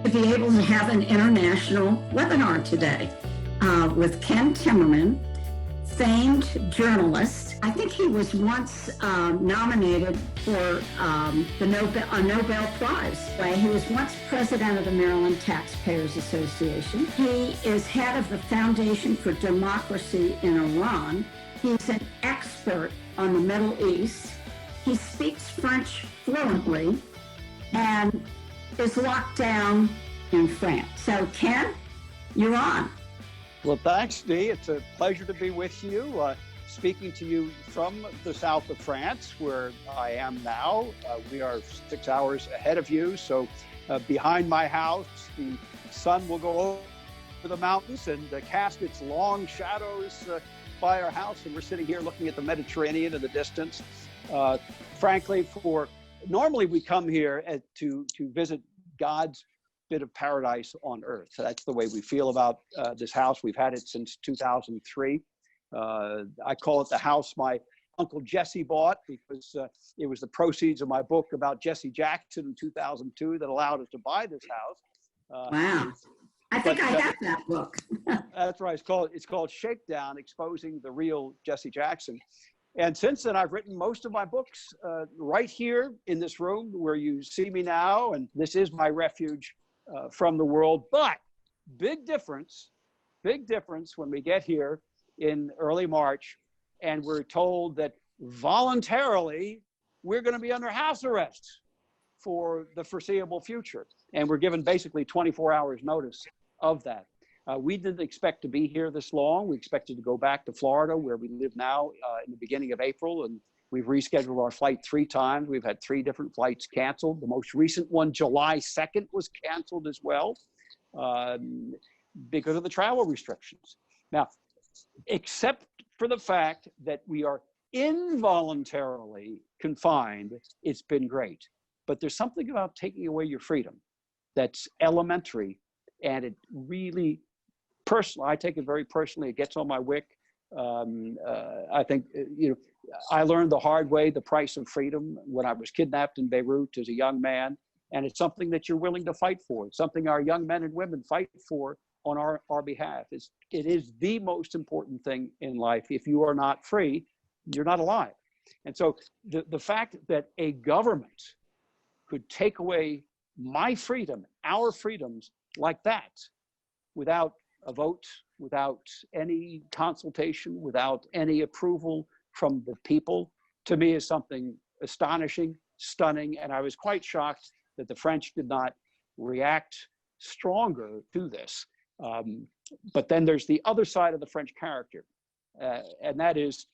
to be able to have an international webinar today with Ken Timmerman, famed journalist. I think he was once nominated for a Nobel Prize. He was once president of the Maryland Taxpayers Association. He is head of the Foundation for Democracy in Iran. He's an expert on the Middle East. He speaks French fluently and is locked down in France. So Ken, you're on. Well, thanks, Dee. It's a pleasure to be with you, speaking to you from the south of France, where I am now. We are 6 hours ahead of you. So behind my house, the sun will go over the mountains and cast its long shadows by our house. And we're sitting here looking at the Mediterranean in the distance. Frankly, normally we come here to visit God's bit of paradise on earth. So that's the way we feel about this house. We've had it since 2003. I call it the house my Uncle Jesse bought because it was the proceeds of my book about Jesse Jackson in 2002 that allowed us to buy this house. Wow. I think I have that book. That's right. It's called Shakedown, Exposing the Real Jesse Jackson. And since then, I've written most of my books right here in this room where you see me now. And this is my refuge from the world. But big difference when we get here in early March and we're told that voluntarily we're going to be under house arrest for the foreseeable future. And we're given basically 24 hours notice of that. We didn't expect to be here this long. We expected to go back to Florida, where we live now, in the beginning of April, and we've rescheduled our flight 3 times. We've had 3 different flights canceled. The most recent one, July 2nd, was canceled as well because of the travel restrictions. Now, except for the fact that we are involuntarily confined, it's been great. But there's something about taking away your freedom that's elementary, and it really personal. I take it very personally. It gets on my wick. I think, I learned the hard way the price of freedom when I was kidnapped in Beirut as a young man. And it's something that you're willing to fight for. It's something our young men and women fight for on our behalf. It is the most important thing in life. If you are not free, you're not alive. And so the fact that a government could take away my freedom, our freedoms like that, without a vote, without any consultation, without any approval from the people, to me is something astonishing, stunning, and I was quite shocked that the French did not react stronger to this. But then there's the other side of the French character, and that is,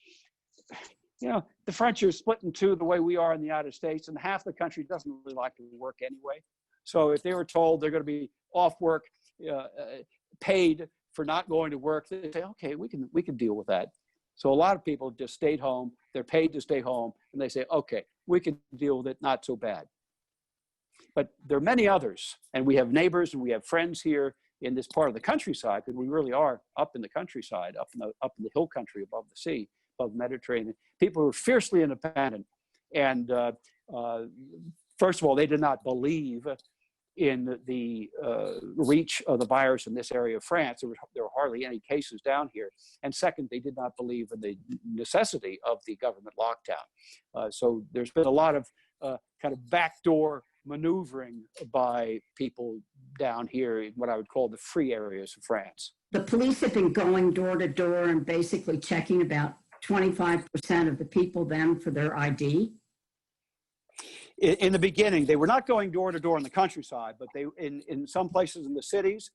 the French are split in two the way we are in the United States, and half the country doesn't really like to work anyway. So if they were told they're going to be off work, paid for not going to work, they say, okay, we can deal with that. So a lot of people just stayed home. They're paid to stay home, and they say, okay, we can deal with it, not so bad. But there are many others, and we have neighbors and we have friends here in this part of the countryside, because we really are up in the countryside, up in the hill country above the sea, above the Mediterranean. People who are fiercely independent, and first of all, they did not believe in the reach of the virus in this area of France. There were hardly any cases down here. And second, they did not believe in the necessity of the government lockdown. So there's been a lot of kind of backdoor maneuvering by people down here in what I would call the free areas of France. The police have been going door to door and basically checking about 25% of the people then for their ID. In the beginning, they were not going door to door in the countryside, but they in some places in the cities,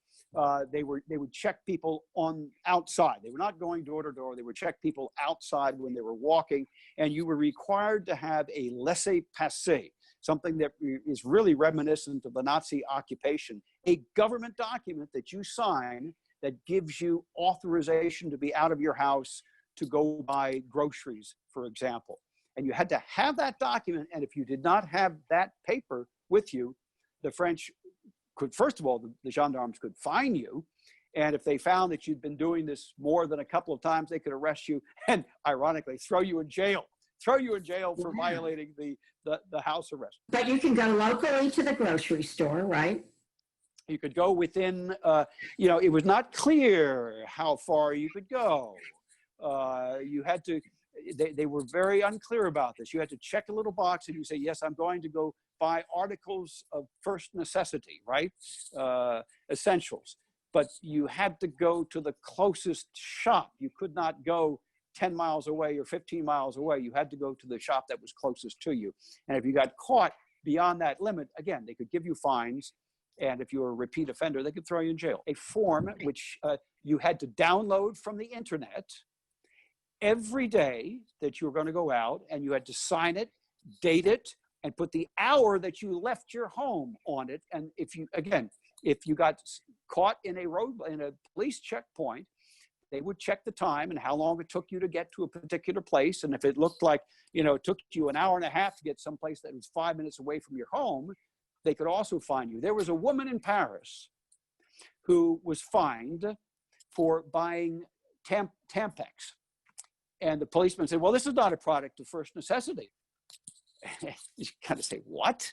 they would check people on outside. They were not going door to door. They would check people outside when they were walking, and you were required to have a laissez-passer, something that is really reminiscent of the Nazi occupation, a government document that you sign that gives you authorization to be out of your house to go buy groceries, for example. And you had to have that document, and if you did not have that paper with you, the French could, first of all, the gendarmes could fine you, and if they found that you'd been doing this more than a couple of times, they could arrest you and, ironically, throw you in jail for violating the house arrest. But you can go locally to the grocery store, right? You could go within, it was not clear how far you could go. You had to, they were very unclear about this. You had to check a little box and you say, yes, I'm going to go buy articles of first necessity, right? Essentials. But you had to go to the closest shop. You could not go 10 miles away or 15 miles away. You had to go to the shop that was closest to you. And if you got caught beyond that limit, again, they could give you fines. And if you were a repeat offender, they could throw you in jail. A form which you had to download from the internet every day that you were going to go out, and you had to sign it, date it, and put the hour that you left your home on it. And if you got caught in a police checkpoint, they would check the time and how long it took you to get to a particular place. And if it looked like, it took you an hour and a half to get someplace that was 5 minutes away from your home, they could also fine you. There was a woman in Paris who was fined for buying Tampax. And the policeman said, well, this is not a product of first necessity. You kind of say, what?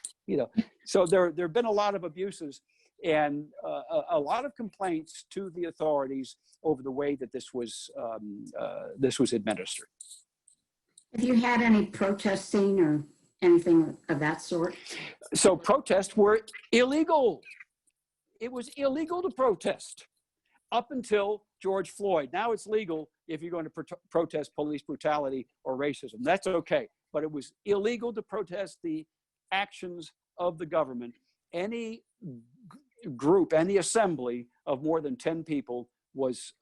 So there have been a lot of abuses and a lot of complaints to the authorities over the way that this was administered. Have you had any protesting or anything of that sort? So protests were illegal. It was illegal to protest up until George Floyd. Now it's legal if you're going to protest police brutality or racism. That's okay. But it was illegal to protest the actions of the government. Any group, any assembly of more than 10 people was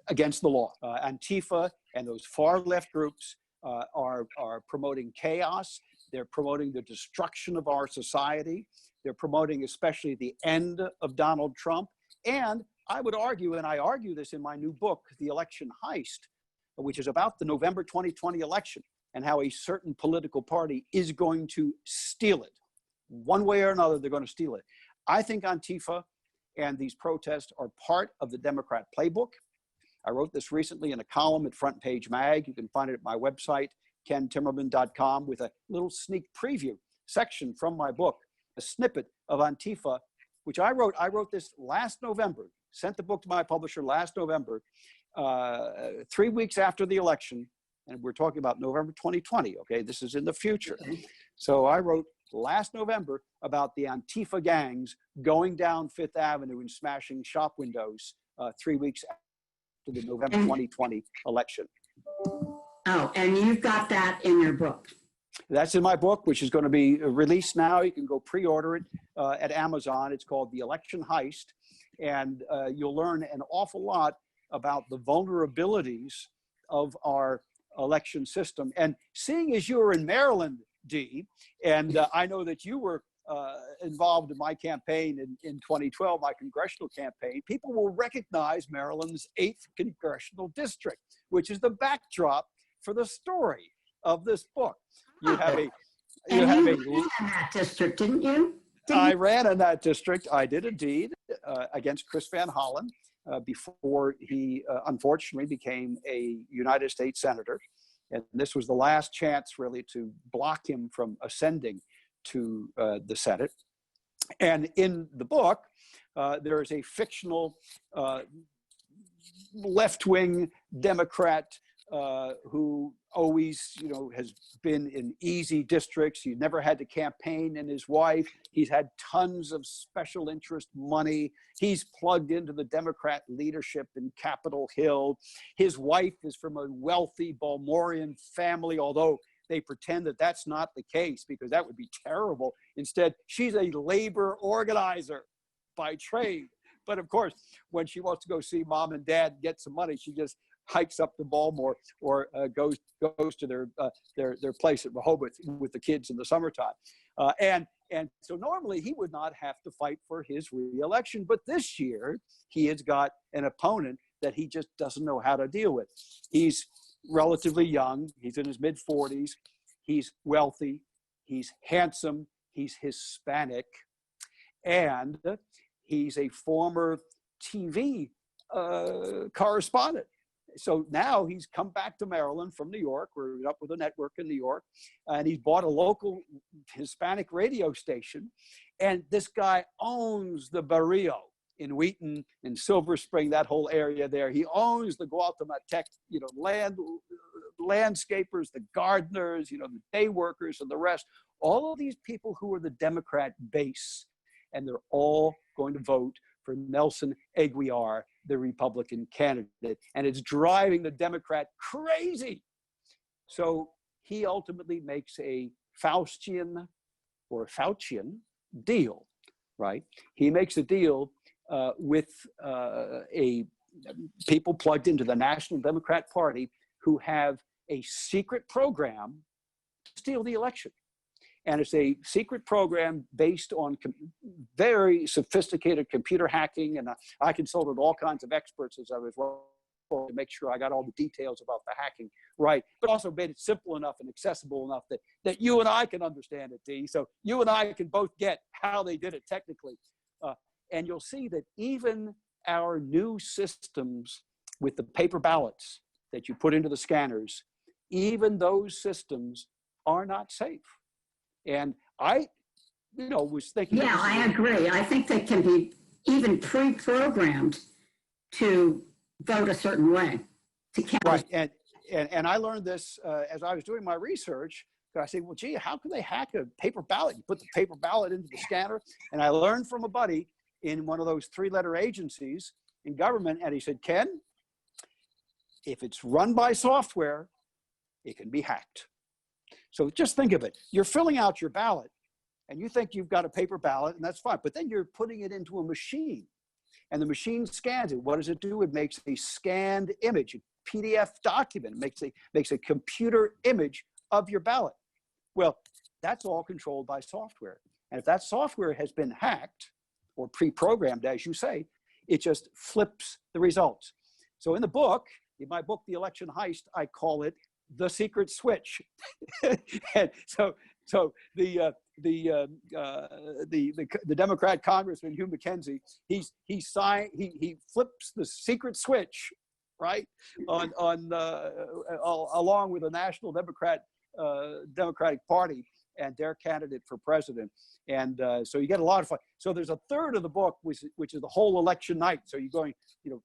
against the law. Antifa and those far left groups are promoting chaos. They're promoting the destruction of our society. They're promoting especially the end of Donald Trump. And I would argue, and I argue this in my new book, The Election Heist, which is about the November 2020 election and how a certain political party is going to steal it. One way or another, they're going to steal it. I think Antifa and these protests are part of the Democrat playbook. I wrote this recently in a column at Front Page Mag. You can find it at my website, kentimmerman.com, with a little sneak preview section from my book, a snippet of Antifa, which I wrote. I wrote this last November, sent the book to my publisher last November, 3 weeks after the election. And we're talking about November 2020, okay? This is in the future. So I wrote last November about the Antifa gangs going down Fifth Avenue and smashing shop windows 3 weeks after the November 2020 election. Oh, and you've got that in your book. That's in my book, which is going to be released now. You can go pre-order it at Amazon. It's called The Election Heist. And you'll learn an awful lot about the vulnerabilities of our election system. And seeing as you were in Maryland, Dee, and I know that you were involved in my campaign in 2012, my congressional campaign, people will recognize Maryland's 8th congressional district, which is the backdrop for the story of this book. You have a you ran in that district, didn't you? I ran in that district. I did indeed against Chris Van Hollen before he unfortunately became a United States Senator. And this was the last chance really to block him from ascending to the Senate. And in the book, there is a fictional left-wing Democrat who always, has been in easy districts. He never had to campaign, and his wife, he's had tons of special interest money. He's plugged into the Democrat leadership in Capitol Hill. His wife is from a wealthy Baltimorean family, although they pretend that that's not the case because that would be terrible. Instead, she's a labor organizer by trade. But of course, when she wants to go see mom and dad get some money, she just hikes up to Baltimore or goes to their place at Rehoboth with the kids in the summertime. And so normally he would not have to fight for his re-election. But this year, he has got an opponent that he just doesn't know how to deal with. He's relatively young. He's in his mid-40s. He's wealthy. He's handsome. He's Hispanic. And he's a former TV correspondent. so now he's come back to Maryland from New York. We're up with a network in New York, and he's bought a local Hispanic radio station. And this guy owns the Barrio in Wheaton and Silver Spring, that whole area there. He owns the Guatemaltec, landscapers, the gardeners, the day workers, and the rest. All of these people who are the Democrat base, and they're all going to vote for Nelson Aguilar, the Republican candidate, and it's driving the Democrat crazy. So he ultimately makes a Faustian deal, right? He makes a deal with people plugged into the National Democrat Party who have a secret program to steal the election. And it's a secret program based on very sophisticated computer hacking. And I consulted all kinds of experts as I was to make sure I got all the details about the hacking right, but also made it simple enough and accessible enough that you and I can understand it, Dee. So you and I can both get how they did it technically. And you'll see that even our new systems with the paper ballots that you put into the scanners, even those systems are not safe. And I, was thinking. Yeah, I agree. I think they can be even pre-programmed to vote a certain way. To count. Right, and I learned this as I was doing my research. I said, well, gee, how can they hack a paper ballot? You put the paper ballot into the scanner. And I learned from a buddy in one of those 3-letter agencies in government, and he said, Ken, if it's run by software, it can be hacked. So just think of it. You're filling out your ballot, and you think you've got a paper ballot, and that's fine. But then you're putting it into a machine, and the machine scans it. What does it do? It makes a scanned image, a PDF document. It makes a computer image of your ballot. Well, that's all controlled by software. And if that software has been hacked or pre-programmed, as you say, it just flips the results. So in the book, in my book, The Election Heist, I call it the secret switch. And so the Democrat Congressman Hugh McKenzie, he flips the secret switch, right, along with the National Democratic Party and their candidate for president. And so you get a lot of fun. So there's a third of the book, which is the whole election night. So you're going,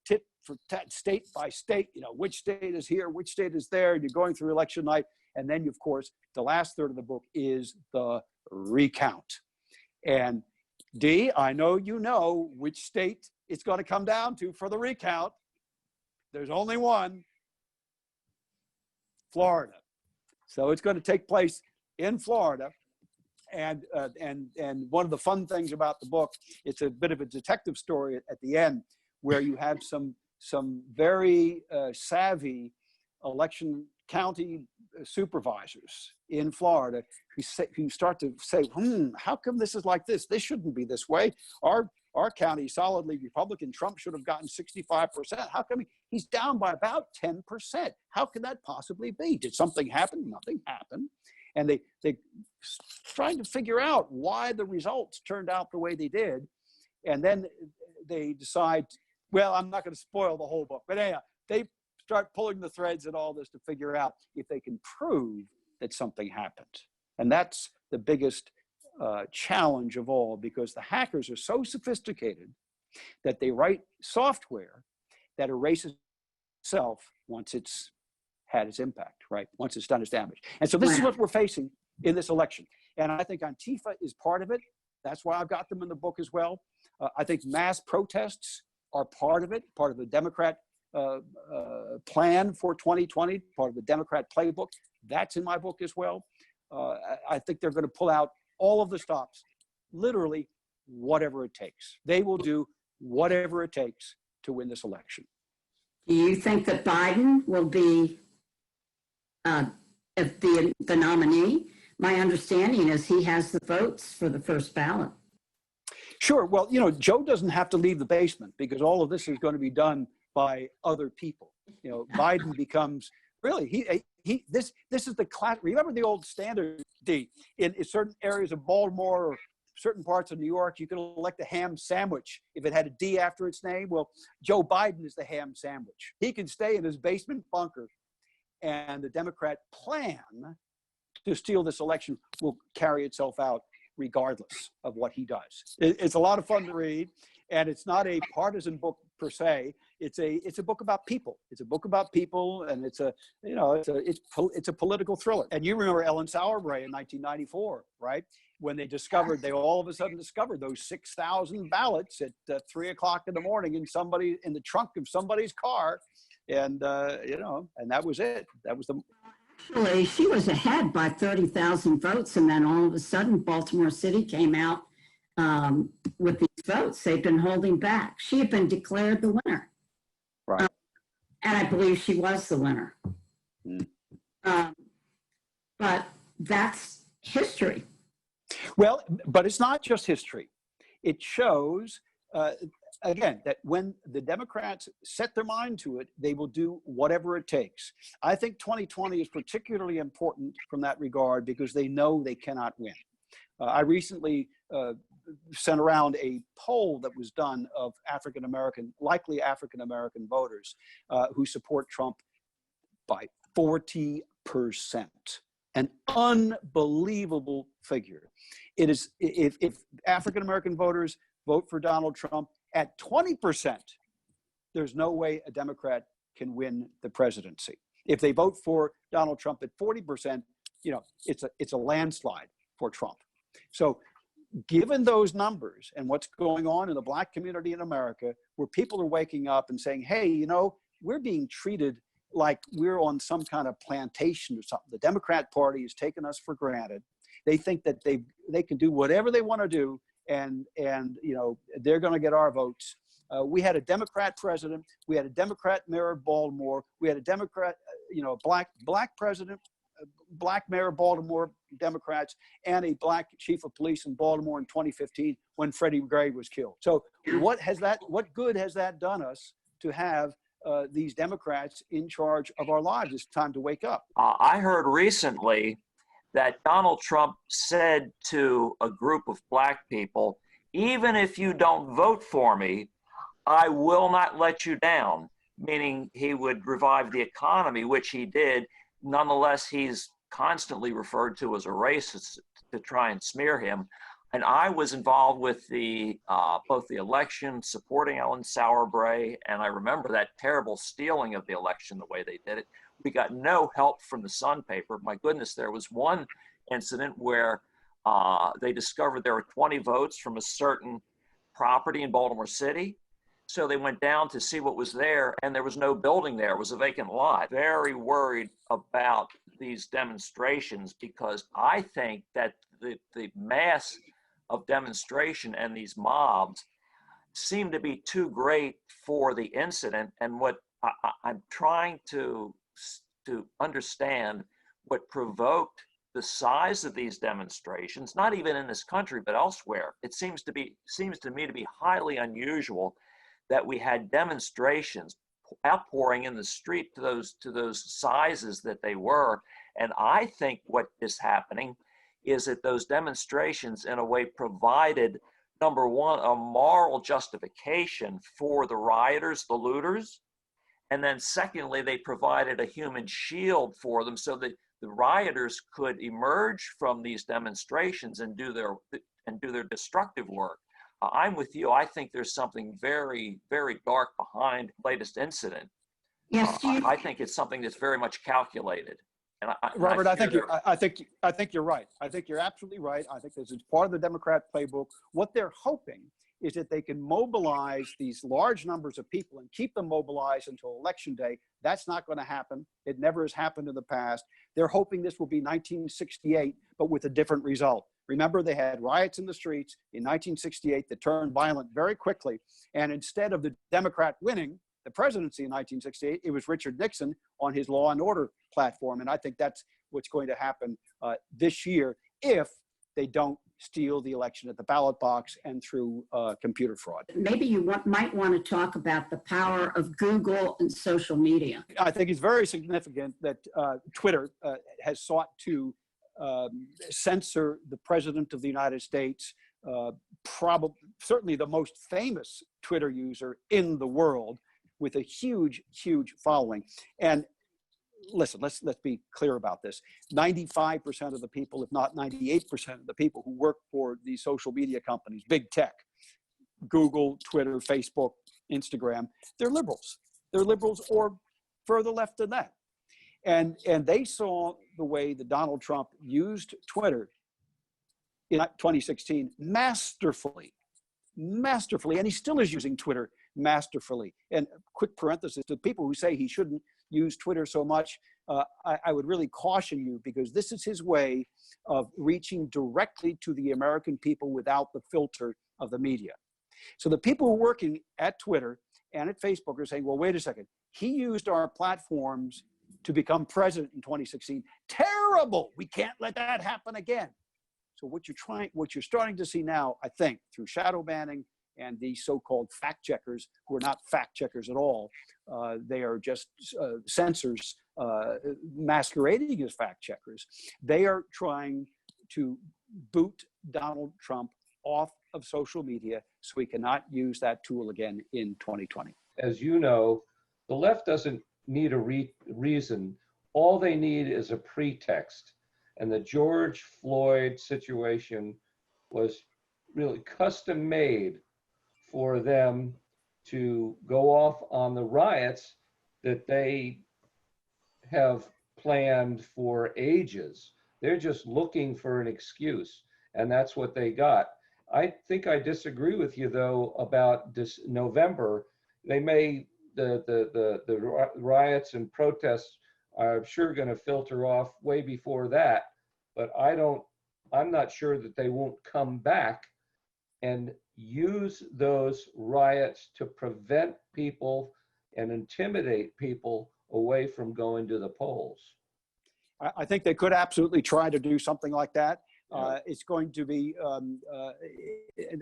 tit for tat, state by state, which state is here, which state is there. And you're going through election night. And then, of course, the last third of the book is the recount. And Dee, I know you know which state it's going to come down to for the recount. There's only one, Florida. So it's going to take place in Florida. And one of the fun things about the book, it's a bit of a detective story at the end, where you have some very savvy election county supervisors in Florida who start to say, how come this is like this? This shouldn't be this way. Our county is solidly Republican. Trump should have gotten 65%. How come he's down by about 10%? How can that possibly be? Did something happen? Nothing happened. And they trying to figure out why the results turned out the way they did. And then they decide, well, I'm not going to spoil the whole book, but anyhow, they start pulling the threads and all this to figure out if they can prove that something happened. And that's the biggest challenge of all, because the hackers are so sophisticated that they write software that erases itself once it's had its impact, right? Once it's done its damage. And so this is what we're facing in this election. And I think Antifa is part of it. That's why I've got them in the book as well. I think mass protests are part of it, part of the Democrat plan for 2020, part of the Democrat playbook. That's in my book as well. I think they're going to pull out all of the stops, literally whatever it takes. They will do whatever it takes to win this election. Do you think that Biden will be the nominee? My understanding is he has the votes for the first ballot. Sure. Well, Joe doesn't have to leave the basement because all of this is going to be done by other people. Biden becomes really this is the class. Remember the old standard, Dee, in certain areas of Baltimore certain parts of New York, you could elect a ham sandwich if it had a D after its name. Well, Joe Biden is the ham sandwich. He can stay in his basement bunker, and the Democrat plan to steal this election will carry itself out regardless of what he does. It's a lot of fun to read, and it's not a partisan book per se. It's a book about people. It's a book about people, and it's a political thriller. And you remember Ellen Sauerbray in 1994, right? When they all of a sudden discovered those 6,000 ballots at 3 o'clock in the morning in the trunk of somebody's car, and and that was it. That was the. Actually, she was ahead by 30,000 votes, and then all of a sudden, Baltimore City came out with these votes. They've been holding back. She had been declared the winner. Right. And I believe she was the winner. Mm. But that's history. Well, but it's not just history. It shows, again, that when the Democrats set their mind to it, they will do whatever it takes. I think 2020 is particularly important from that regard because they know they cannot win. I recently sent around a poll that was done of likely African-American voters who support Trump by 40%. An unbelievable figure. It is, if African-American voters vote for Donald Trump at 20%, there's no way a Democrat can win the presidency. If they vote for Donald Trump at 40%, it's a landslide for Trump. So given those numbers and what's going on in the Black community in America, where people are waking up and saying, hey, we're being treated like we're on some kind of plantation or something. The Democrat Party has taken us for granted. They think that they can do whatever they want to do, and they're going to get our votes. We had a Democrat president. We had a Democrat mayor of Baltimore. We had a Democrat, black president, black mayor of Baltimore, Democrats, and a black chief of police in Baltimore in 2015 when Freddie Gray was killed. So what good has that done us to have these Democrats in charge of our lives? It's time to wake up. I heard recently that Donald Trump said to a group of black people, even if you don't vote for me, I will not let you down, meaning he would revive the economy, which he did. Nonetheless, he's constantly referred to as a racist to try and smear him. And I was involved with both the election, supporting Ellen Sauerbray, and I remember that terrible stealing of the election, the way they did it. We got no help from the Sun paper. My goodness, there was one incident where they discovered there were 20 votes from a certain property in Baltimore City. So they went down to see what was there, and there was no building there. It was a vacant lot. Very worried about these demonstrations because I think that the mass of demonstration and these mobs seem to be too great for the incident. And what I'm trying to understand what provoked the size of these demonstrations, not even in this country, but elsewhere. It seems to me to be highly unusual that we had demonstrations outpouring in the street to those sizes that they were. And I think what is happening is that those demonstrations in a way provided, number one, a moral justification for the rioters, the looters. And then secondly, they provided a human shield for them so that the rioters could emerge from these demonstrations and do their destructive work. I'm with you. I think there's something very, very dark behind the latest incident. Yes, I think it's something that's very much calculated. And Robert, I think you're right. I think you're absolutely right. I think this is part of the Democrat playbook. What they're hoping is that they can mobilize these large numbers of people and keep them mobilized until Election Day. That's not going to happen. It never has happened in the past. They're hoping this will be 1968, but with a different result. Remember, they had riots in the streets in 1968 that turned violent very quickly. And instead of the Democrat winning the presidency in 1968, it was Richard Nixon on his law and order platform. And I think that's what's going to happen this year if they don't steal the election at the ballot box and through computer fraud. Maybe you might want to talk about the power of Google and social media. I think it's very significant that Twitter has sought to censor the president of the United States certainly the most famous Twitter user in the world, with a huge, huge following. And listen, let's be clear about this. 95% of the people, if not 98% of the people who work for these social media companies, big tech, Google, Twitter, Facebook, Instagram, they're liberals. They're liberals or further left than that. And they saw the way that Donald Trump used Twitter in 2016 masterfully, and he still is using Twitter masterfully. And quick parenthesis, to people who say he shouldn't use Twitter so much, I would really caution you, because this is his way of reaching directly to the American people without the filter of the media. So the people who are working at Twitter and at Facebook are saying, well, wait a second, he used our platforms to become president in 2016. Terrible, we can't let that happen again. So what you're starting to see now, I think, through shadow banning and these so-called fact checkers, who are not fact checkers at all, they are just censors masquerading as fact checkers. They are trying to boot Donald Trump off of social media so he cannot use that tool again in 2020. As you know, the left doesn't need a reason. All they need is a pretext. And the George Floyd situation was really custom made for them to go off on the riots that they have planned for ages. They're just looking for an excuse, and that's what they got. I think I disagree with you, though, about this November. They may, the riots and protests are sure going to filter off way before that, but I'm not sure that they won't come back and use those riots to prevent people and intimidate people away from going to the polls. I think they could absolutely try to do something like that. It's going to be,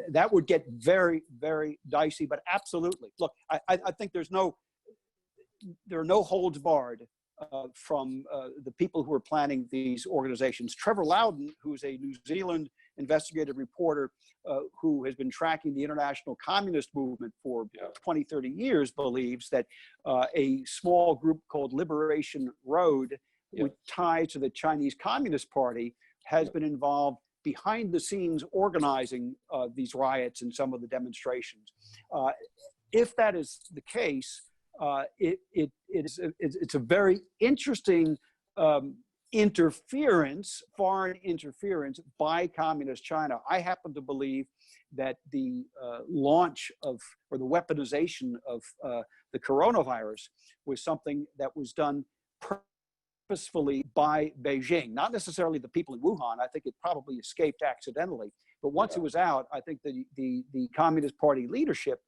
that would get very, very dicey, but absolutely. Look, I think there are no holds barred from the people who are planning these organizations. Trevor Loudon, who's a New Zealand investigative reporter who has been tracking the international communist movement for 20, 30 years, believes that a small group called Liberation Road, with ties to the Chinese Communist Party, has been involved behind the scenes organizing these riots and some of the demonstrations. If that is the case, it's a very interesting foreign interference by communist China. I happen to believe that the launch of, or the weaponization of the coronavirus was something that was done purposefully by Beijing, not necessarily the people in Wuhan. I think it probably escaped accidentally. But once it was out, I think the Communist Party leadership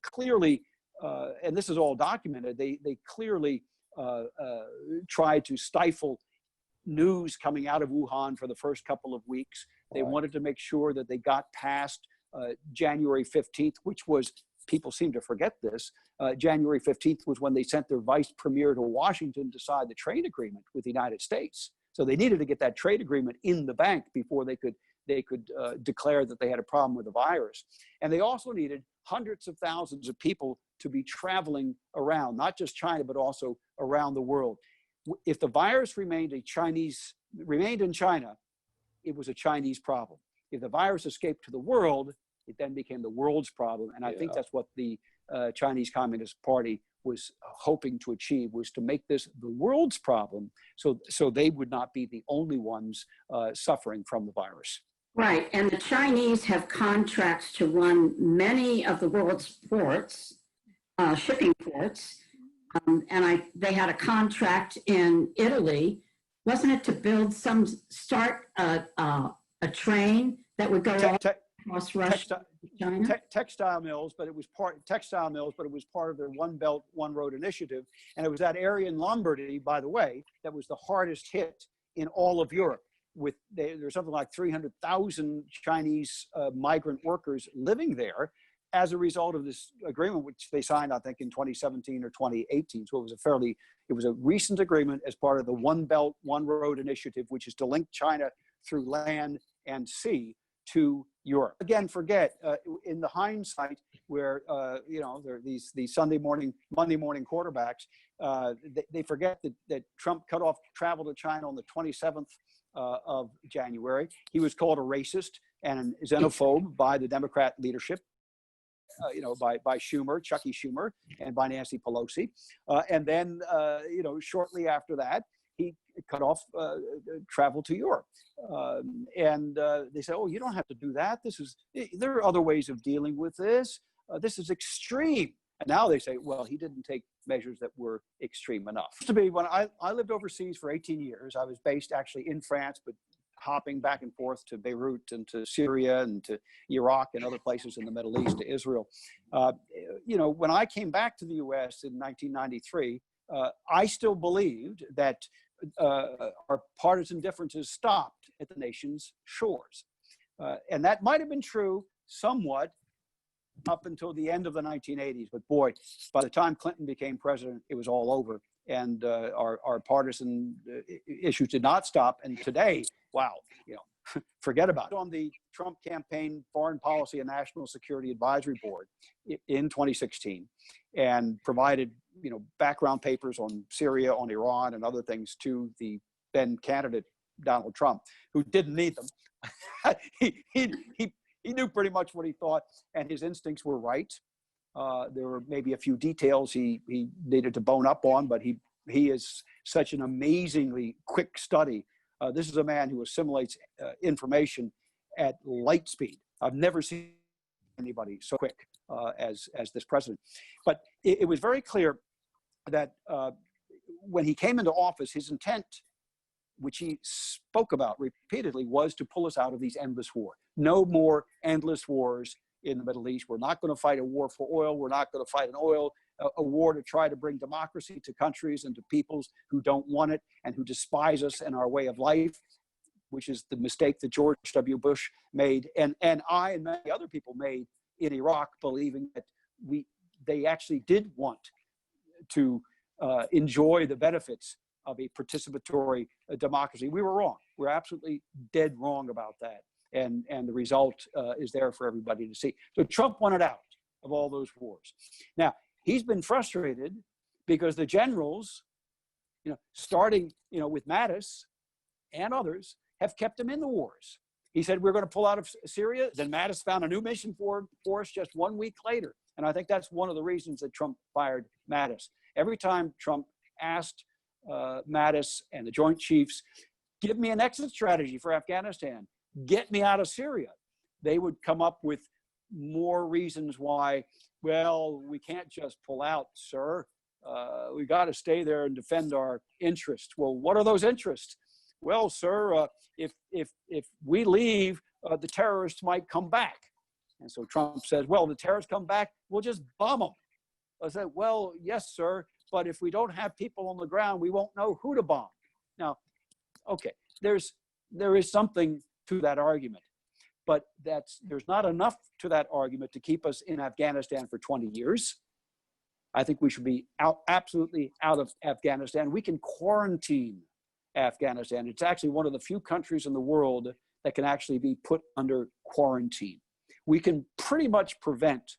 clearly, and this is all documented, they clearly tried to stifle news coming out of Wuhan for the first couple of weeks. They wanted to make sure that they got past January 15th, which was, people seem to forget this, January 15th was when they sent their vice premier to Washington to sign the trade agreement with the United States. So they needed to get that trade agreement in the bank before they could declare that they had a problem with the virus. And they also needed hundreds of thousands of people to be traveling around, not just China, but also around the world. If the virus remained in China, it was a Chinese problem. If the virus escaped to the world, it then became the world's problem. And I think that's what the Chinese Communist Party was hoping to achieve, was to make this the world's problem, so they would not be the only ones suffering from the virus. Right, and the Chinese have contracts to run many of the world's ports, shipping ports, and they had a contract in Italy, wasn't it, to build start a train that would go across Russia to China? Textile mills, but it was part of their One Belt, One Road initiative, and it was that area in Lombardy, by the way, that was the hardest hit in all of Europe. There's something like 300,000 Chinese migrant workers living there as a result of this agreement, which they signed, I think, in 2017 or 2018. So it was a recent agreement as part of the One Belt, One Road initiative, which is to link China through land and sea to Europe. Again, forget in the hindsight where there are these Monday morning quarterbacks. They forget that Trump cut off travel to China on the 27th of January. He was called a racist and a xenophobe by the Democrat leadership. By Schumer, Chucky Schumer, and by Nancy Pelosi. And then, shortly after that, he cut off travel to Europe. They said, oh, you don't have to do that. There are other ways of dealing with this. This is extreme. And now they say, well, he didn't take measures that were extreme enough. To be, when I lived overseas for 18 years, I was based actually in France, but hopping back and forth to Beirut and to Syria and to Iraq and other places in the Middle East, to Israel. When I came back to the US in 1993, I still believed that our partisan differences stopped at the nation's shores. And that might have been true somewhat up until the end of the 1980s. But boy, by the time Clinton became president, it was all over. And our partisan issues did not stop. And today, wow, forget about it. On the Trump campaign Foreign Policy and National Security Advisory Board in 2016, and provided background papers on Syria, on Iran, and other things to the then candidate Donald Trump, who didn't need them. He knew pretty much what he thought, and his instincts were right. There were maybe a few details he needed to bone up on, but he is such an amazingly quick study. This is a man who assimilates information at light speed. I've never seen anybody so quick as this president. But it was very clear that when he came into office, his intent, which he spoke about repeatedly, was to pull us out of these endless wars. No more endless wars in the Middle East. We're not going to fight a war for oil. We're not going to fight a war to try to bring democracy to countries and to peoples who don't want it and who despise us and our way of life, which is the mistake that George W. Bush made, and I and many other people made in Iraq, believing that they actually did want to enjoy the benefits of a participatory democracy. We were wrong. We're absolutely dead wrong about that. And the result is there for everybody to see. So Trump wanted out of all those wars. Now, he's been frustrated because the generals, starting, with Mattis and others, have kept him in the wars. He said, we're going to pull out of Syria. Then Mattis found a new mission for us just 1 week later. And I think that's one of the reasons that Trump fired Mattis. Every time Trump asked Mattis and the Joint Chiefs, give me an exit strategy for Afghanistan, get me out of Syria, they would come up with more reasons why, well, we can't just pull out, sir. We got to stay there and defend our interests. Well, what are those interests? Well, sir, if we leave, the terrorists might come back. And so Trump says, well, the terrorists come back, we'll just bomb them. I said, well, yes, sir, but if we don't have people on the ground, we won't know who to bomb. Now, okay, there is something to that argument, but there's not enough to that argument to keep us in Afghanistan for 20 years. I think we should be absolutely out of Afghanistan. We can quarantine Afghanistan. It's actually one of the few countries in the world that can actually be put under quarantine. We can pretty much prevent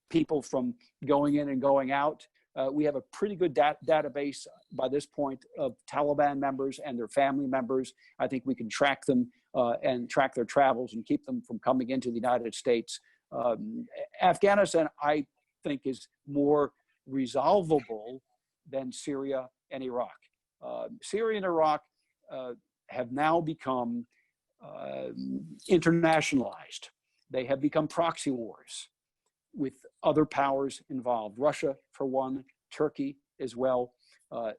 people from going in and going out. We have a pretty good database by this point of Taliban members and their family members. I think we can track them and track their travels and keep them from coming into the United States. Afghanistan, I think, is more resolvable than Syria and Iraq. Syria and Iraq have now become internationalized. They have become proxy wars with other powers involved. Russia, for one, Turkey as well.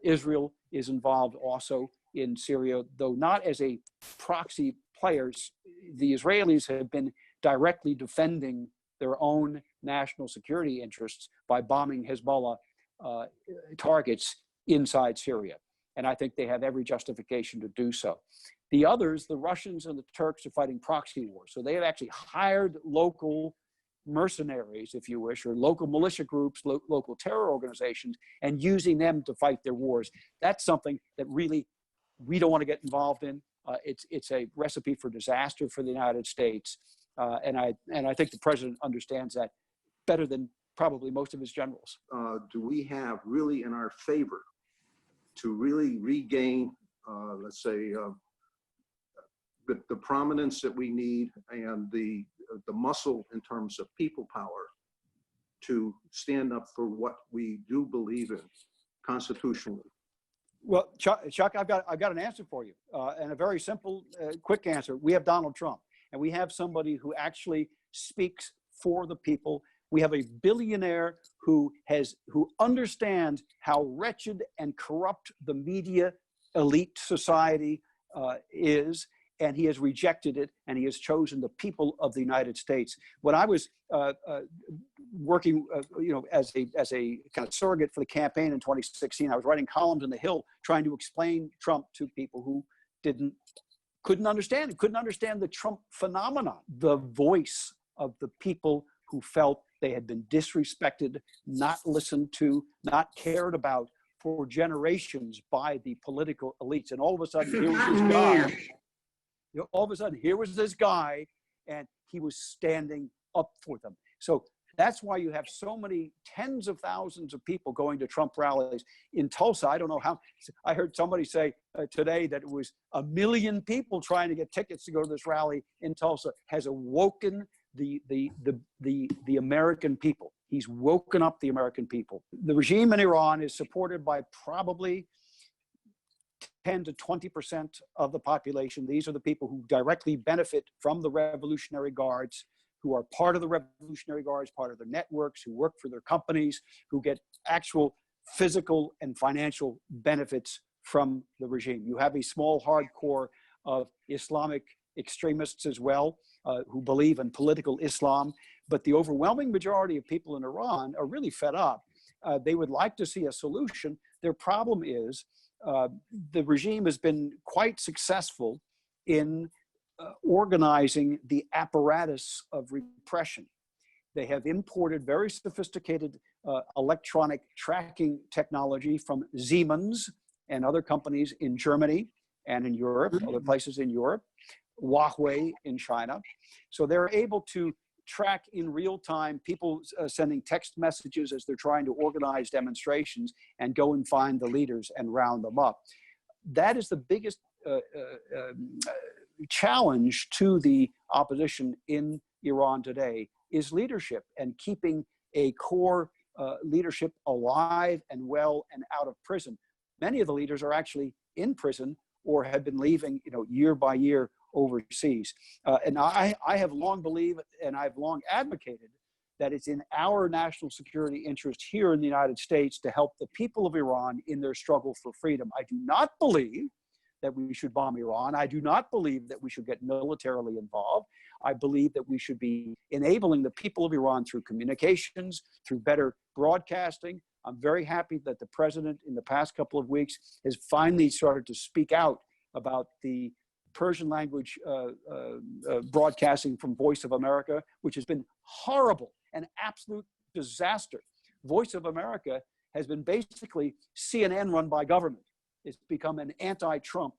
Israel is involved also in Syria, though not as a proxy player. The Israelis have been directly defending their own national security interests by bombing Hezbollah targets inside Syria. And I think they have every justification to do so. The others, the Russians and the Turks, are fighting proxy wars. So they have actually hired local mercenaries, if you wish, or local militia groups, local terror organizations, and using them to fight their wars. That's something that really we don't want to get involved in. It's a recipe for disaster for the United States. And I think the president understands that better than probably most of his generals. Do we have really in our favor to really regain, let's say, the prominence that we need and the muscle in terms of people power to stand up for what we do believe in constitutionally? Well, Chuck, I've got an answer for you, and a very simple, quick answer. We have Donald Trump, and we have somebody who actually speaks for the people. We have a billionaire who understands how wretched and corrupt the media elite society is, and he has rejected it, and he has chosen the people of the United States. When I was working, as a kind of surrogate for the campaign in 2016, I was writing columns in the Hill trying to explain Trump to people who couldn't understand the Trump phenomenon, the voice of the people who felt they had been disrespected, not listened to, not cared about for generations by the political elites. And all of a sudden, here was this guy. All of a sudden, here was this guy, and he was standing up for them. So that's why you have so many tens of thousands of people going to Trump rallies in Tulsa. I don't know how. I heard somebody say today that it was 1 million people trying to get tickets to go to this rally in Tulsa. Has awoken the American people. He's woken up the American people. The regime in Iran is supported by probably 10 to 20% of the population. These are the people who directly benefit from the Revolutionary Guards, who are part of the Revolutionary Guards, part of their networks, who work for their companies, who get actual physical and financial benefits from the regime. You have a small hardcore of Islamic extremists as well, who believe in political Islam, but the overwhelming majority of people in Iran are really fed up. They would like to see a solution. Their problem is the regime has been quite successful in organizing the apparatus of repression. They have imported very sophisticated electronic tracking technology from Siemens and other companies in Germany and in Europe, other places in Europe, Huawei in China. So they're able to track in real time people sending text messages as they're trying to organize demonstrations and go and find the leaders and round them up. That is the biggest challenge to the opposition in Iran today, is leadership and keeping a core leadership alive and well and out of prison. Many of the leaders are actually in prison or have been leaving, year by year overseas. And I have long believed, and I've long advocated, that it's in our national security interest here in the United States to help the people of Iran in their struggle for freedom. I do not believe that we should bomb Iran. I do not believe that we should get militarily involved. I believe that we should be enabling the people of Iran through communications, through better broadcasting. I'm very happy that the president in the past couple of weeks has finally started to speak out about the Persian language broadcasting from Voice of America, which has been horrible, an absolute disaster. Voice of America has been basically CNN run by government. It's become an anti-Trump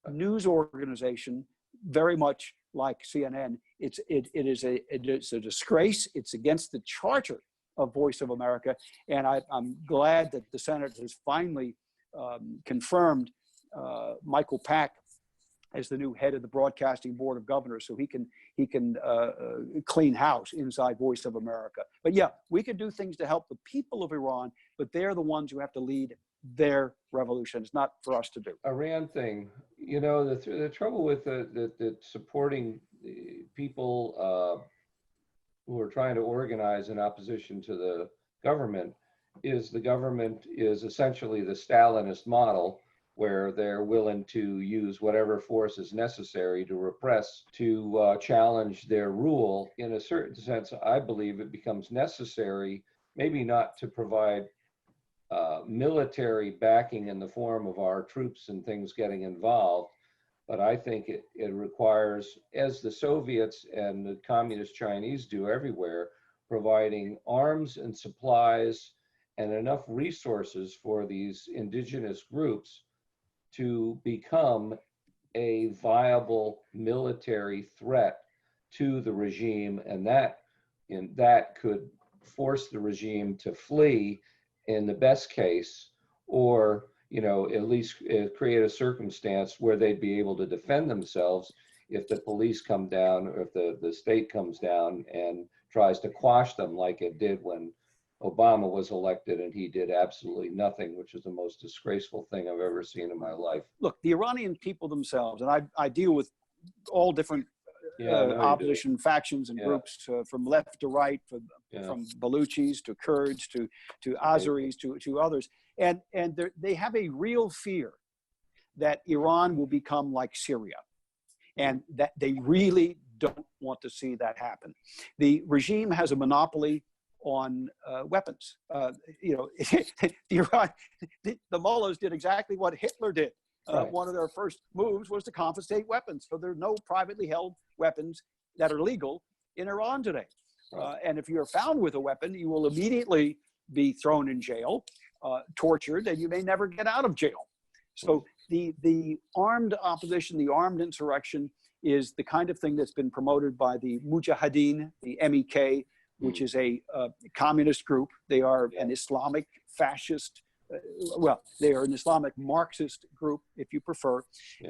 news organization, very much like CNN. It is a disgrace. It's against the charter of Voice of America. And I'm glad that the Senate has finally confirmed Michael Pack as the new head of the Broadcasting Board of Governors, so he can clean house inside Voice of America. But yeah, we can do things to help the people of Iran, but they're the ones who have to lead their revolution. It's not for us to do. Iran thing, the trouble with the supporting people who are trying to organize in opposition to the government is the government is essentially the Stalinist model, where they're willing to use whatever force is necessary to repress, to challenge their rule. In a certain sense, I believe it becomes necessary, maybe not to provide military backing in the form of our troops and things getting involved, but I think it requires, as the Soviets and the communist Chinese do everywhere, providing arms and supplies and enough resources for these indigenous groups to become a viable military threat to the regime, and that could force the regime to flee in the best case, or at least create a circumstance where they'd be able to defend themselves if the police come down, or if the state comes down and tries to quash them, like it did when Obama was elected and he did absolutely nothing, which is the most disgraceful thing I've ever seen in my life. Look, the Iranian people themselves, and I deal with all different opposition factions and groups, from left to right, from Baluchis to Kurds to Azeris to others, and they have a real fear that Iran will become like Syria, and that they really don't want to see that happen. The regime has a monopoly on weapons. Iran, the mullahs did exactly what Hitler did. One of their first moves was to confiscate weapons. So there are no privately held weapons that are legal in Iran today. And if you're found with a weapon, you will immediately be thrown in jail, tortured, and you may never get out of jail. So the armed opposition, the armed insurrection, is the kind of thing that's been promoted by the Mujahideen, the MEK, which is a communist group. They are an Islamic fascist, they are an Islamic Marxist group, if you prefer.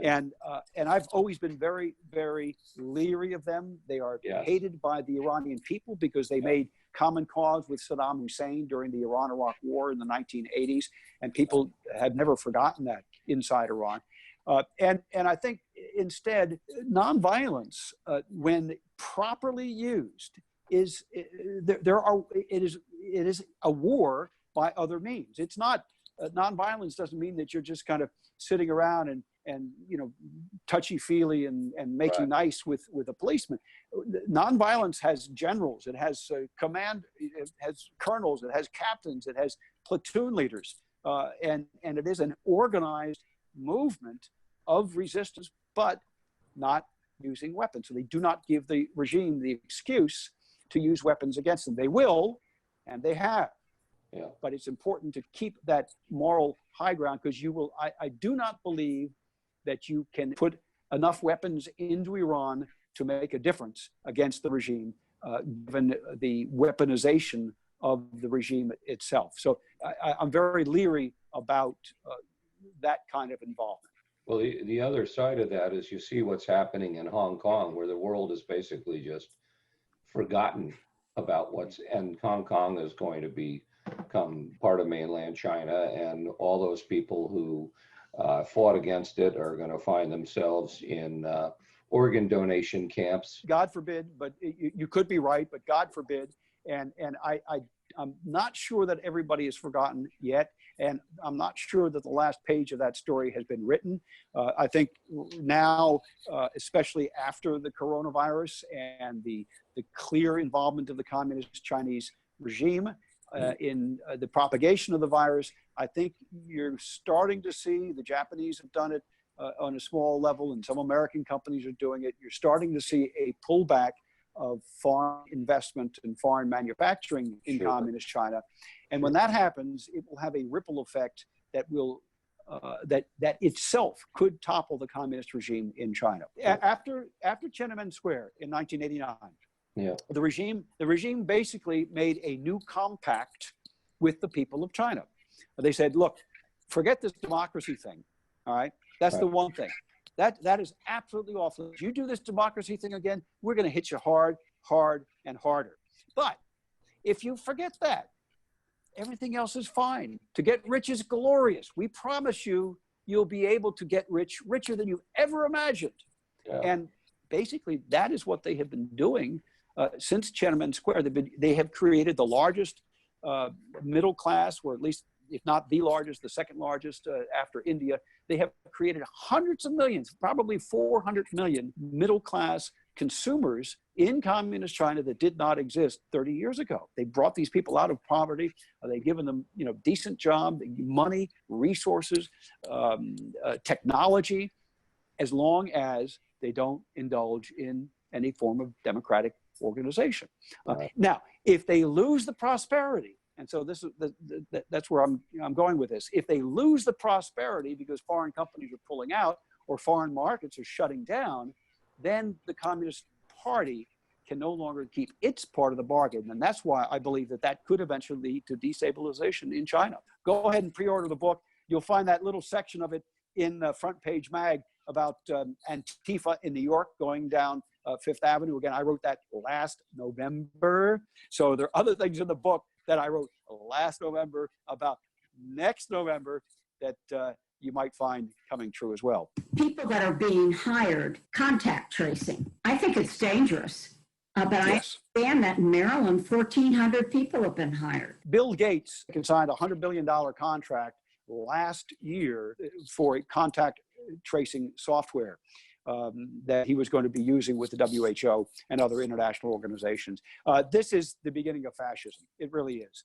And I've always been very, very leery of them. They are hated by the Iranian people because they made common cause with Saddam Hussein during the Iran-Iraq War in the 1980s. And people have never forgotten that inside Iran. And I think instead, nonviolence, when properly used, it is a war by other means. It's not nonviolence doesn't mean that you're just kind of sitting around and touchy-feely and making nice with a policeman. Nonviolence has generals, it has command, it has colonels, it has captains, it has platoon leaders, and it is an organized movement of resistance, but not using weapons. So they do not give the regime the excuse to use weapons against them. They will, and they have. But it's important to keep that moral high ground, because I do not believe that you can put enough weapons into Iran to make a difference against the regime, given the weaponization of the regime itself. So I'm very leery about that kind of involvement. Well, the other side of that is you see what's happening in Hong Kong, where the world is basically just forgotten about and Hong Kong is going to become part of mainland China, and all those people who fought against it are going to find themselves in organ donation camps. God forbid, but you could be right, but God forbid. And I'm not sure that everybody has forgotten yet. And I'm not sure that the last page of that story has been written. I think now, especially after the coronavirus and the clear involvement of the communist Chinese regime in the propagation of the virus, I think you're starting to see, the Japanese have done it on a small level, and some American companies are doing it. You're starting to see a pullback of foreign investment and foreign manufacturing in communist China. And when that happens, it will have a ripple effect that will that itself could topple the communist regime in China. After Tiananmen Square in 1989, the regime basically made a new compact with the people of China. They said, look, forget this democracy thing, all right? That's the one thing. That is absolutely awful. If you do this democracy thing again, we're going to hit you hard, and harder. But if you forget that, everything else is fine. To get rich is glorious. We promise you, you'll be able to get rich, richer than you've ever imagined. And basically, that is what they have been doing since Tiananmen Square. They have created the largest middle class, or at least, if not the largest, the second largest after India. They have created hundreds of millions, probably 400 million middle-class consumers in communist China that did not exist 30 years ago. They brought these people out of poverty. They've given them, decent job, money, resources, technology, as long as they don't indulge in any form of democratic organization. Now, if they lose the prosperity, and so this is that's where I'm going with this. If they lose the prosperity because foreign companies are pulling out, or foreign markets are shutting down, then the Communist Party can no longer keep its part of the bargain. And that's why I believe that that could eventually lead to destabilization in China. Go ahead and pre-order the book. You'll find that little section of it in Front Page Mag about Antifa in New York going down Fifth Avenue. Again, I wrote that last November. So there are other things in the book that I wrote last November about next November that you might find coming true as well. People that are being hired, contact tracing. I think it's dangerous. But Yes. I understand that in Maryland, 1,400 people have been hired. Bill Gates signed a $100 billion contract last year for a contact tracing software that he was going to be using with the WHO and other international organizations. This is the beginning of fascism. It really is.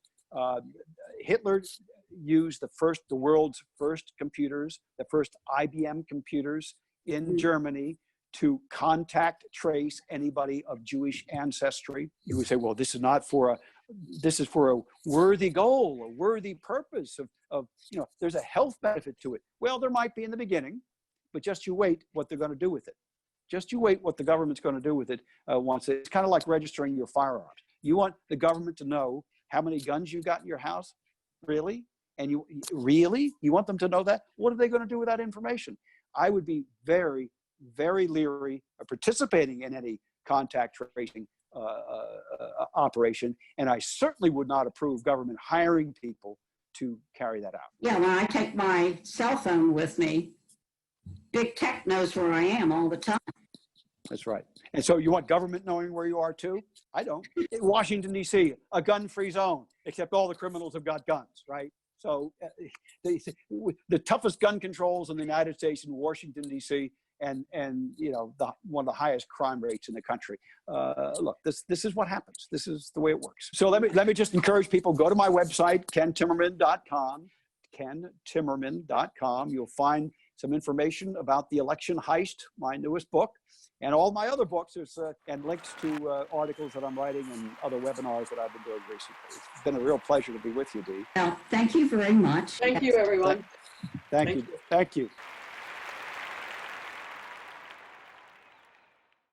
Hitler used the world's first computers, the first IBM computers in Germany to contact trace anybody of Jewish ancestry. You would say, well, this is for a worthy goal, a worthy purpose of there's a health benefit to it. Well, there might be in the beginning, but just you wait what they're going to do with it. Just you wait what the government's going to do with it once it's kind of like registering your firearms. You want the government to know how many guns you got in your house? Really? And you want them to know that? What are they going to do with that information? I would be very, very leery of participating in any contact tracing operation. And I certainly would not approve government hiring people to carry that out. Yeah, when I take my cell phone with me, big tech knows where I am all the time. That's right. And so you want government knowing where you are too? I don't. In Washington, D.C., a gun-free zone, except all the criminals have got guns, right? So the toughest gun controls in the United States in Washington, D.C., and one of the highest crime rates in the country. Look, this is what happens. This is the way it works. So let me just encourage people, go to my website, kentimmerman.com, kentimmerman.com. You'll find some information about the Election Heist, my newest book, and all my other books, and links to articles that I'm writing and other webinars that I've been doing recently. It's been a real pleasure to be with you, Dee. Well, thank you very much. Thank you, everyone. Thank you. Thank you.